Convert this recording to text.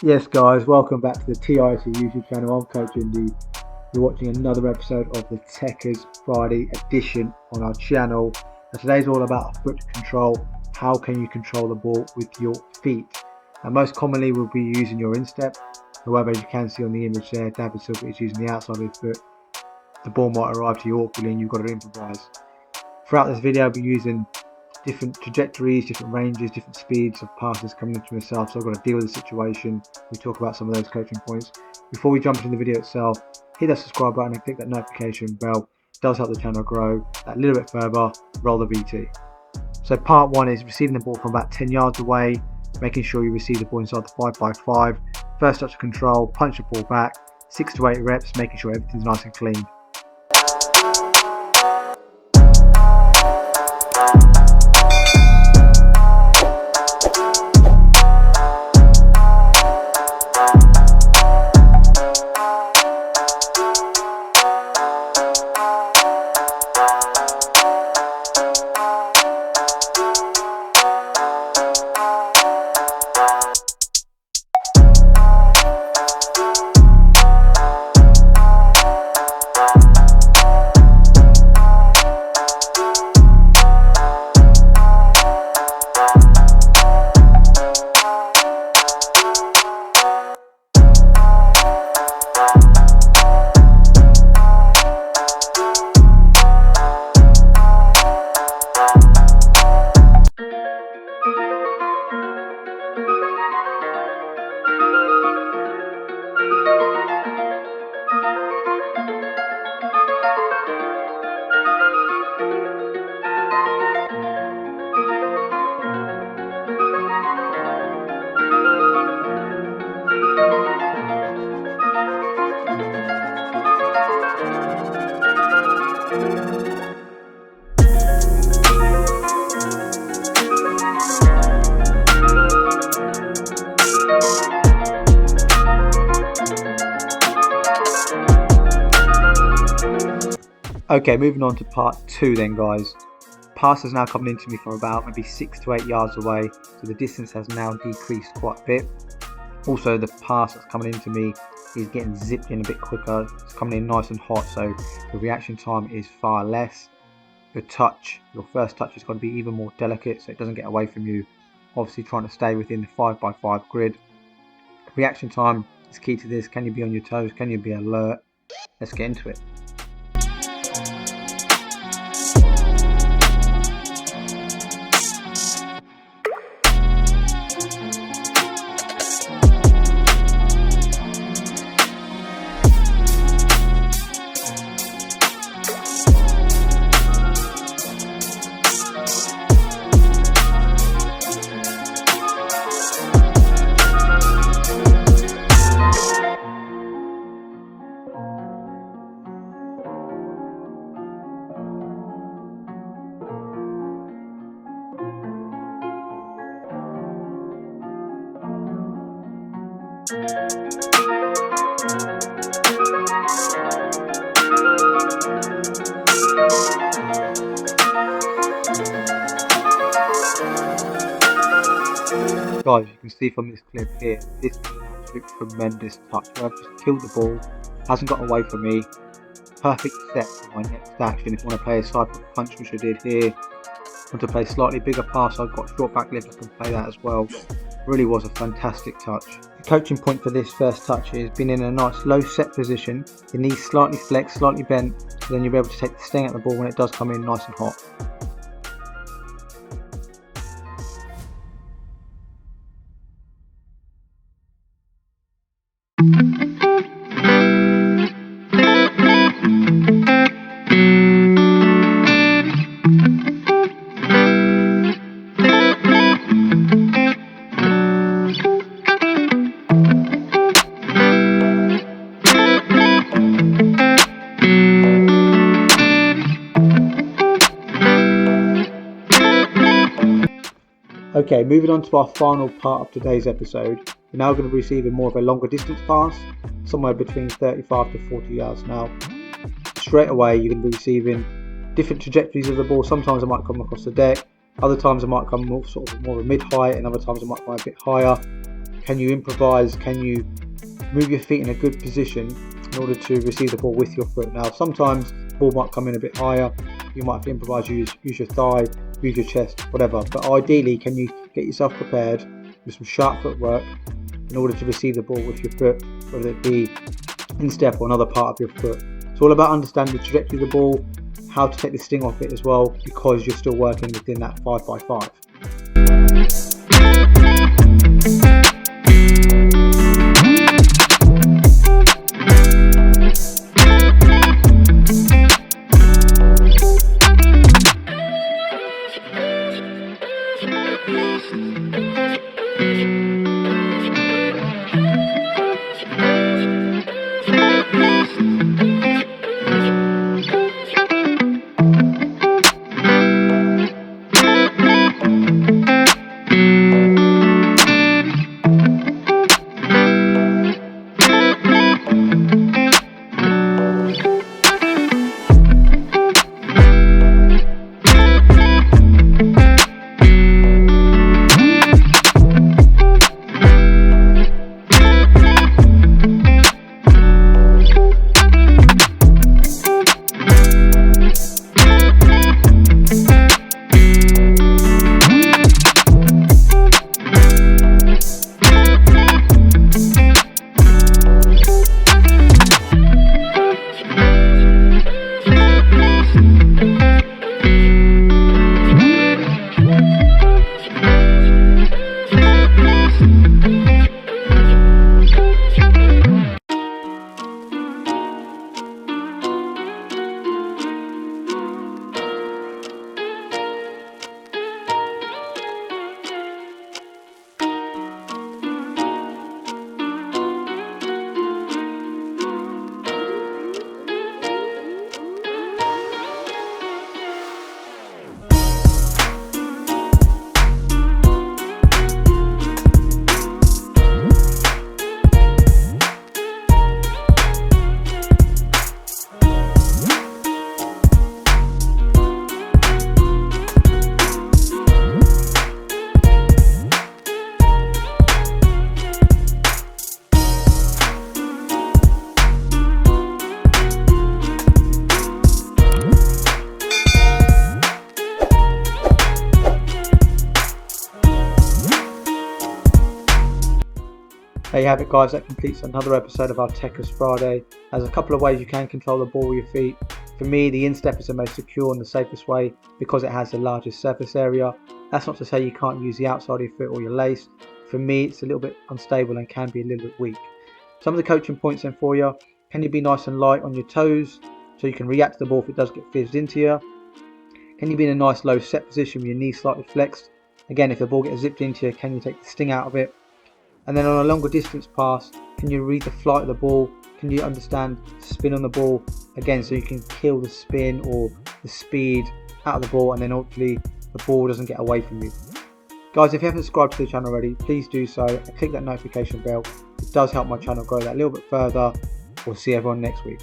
Yes guys, welcome back to the TIFC YouTube channel. I'm Coach Indy. You're watching another episode of the Tekkers Friday edition on our channel. And today's all about foot control. How can you control the ball with your feet? And most commonly we'll be using your instep. However, as you can see on the image there, David Silver is using the outside of his foot. The ball might arrive to you awkwardly and you've got to improvise. Throughout this video I'll be using different trajectories, different ranges, different speeds of passes coming into myself, so I've got to deal with the situation. We talk about some of those coaching points. Before we jump into the video itself, hit that subscribe button and click that notification bell. It does help the channel grow. That little bit further, roll the VT. So part one is receiving the ball from about 10 yards away, making sure you receive the ball inside the 5x5. First touch of control, punch the ball back, 6 to 8 reps, making sure everything's nice and clean. Okay, moving on to part two then guys. Pass is now coming into me from about maybe 6 to 8 yards away, so the distance has now decreased quite a bit. Also the pass that's coming into me is getting zipped in a bit quicker. It's coming in nice and hot, so the reaction time is far less. Your first touch is going to be even more delicate so it doesn't get away from you. Obviously trying to stay within the 5x5 grid. Reaction time is key to this. Can you be on your toes? Can you be alert? Let's get into it. Guys, you can see from this clip here, this is an absolute tremendous touch. I've just killed the ball, hasn't got away from me. Perfect set for my next action. If I want to play a side foot punch, which I did here, want to play slightly bigger pass, I've got short back lift, I can play that as well. Really was a fantastic touch. The coaching point for this first touch is being in a nice low set position, your knees slightly flexed, slightly bent, so then you'll be able to take the sting out of the ball when it does come in nice and hot. Okay, moving on to our final part of today's episode. We're now going to be receiving more of a longer distance pass, somewhere between 35 to 40 yards now. Straight away you're going to be receiving different trajectories of the ball. Sometimes it might come across the deck, other times it might come more of a mid-height, and other times it might come a bit higher. Can you improvise? Can you move your feet in a good position in order to receive the ball with your foot? Now, sometimes the ball might come in a bit higher. You might have to improvise, use your thigh, use your chest, whatever. But ideally, can you get yourself prepared with some sharp footwork in order to receive the ball with your foot, whether it be instep or another part of your foot? It's all about understanding the trajectory of the ball, how to take the sting off it as well, because you're still working within that 5x5. There you have it, guys. That completes another episode of our Tekkers Friday. There's a couple of ways you can control the ball with your feet. For me, the instep is the most secure and the safest way because it has the largest surface area. That's not to say you can't use the outside of your foot or your lace. For me, it's a little bit unstable and can be a little bit weak. Some of the coaching points then for you: can you be nice and light on your toes so you can react to the ball if it does get fizzed into you? Can you be in a nice low set position with your knees slightly flexed? Again, if the ball gets zipped into you, can you take the sting out of it? And then on a longer distance pass, can you read the flight of the ball? Can you understand spin on the ball? Again, so you can kill the spin or the speed out of the ball, and then hopefully the ball doesn't get away from you. Guys, if you haven't subscribed to the channel already, please do so and click that notification bell. It does help my channel grow that little bit further. We'll see everyone next week.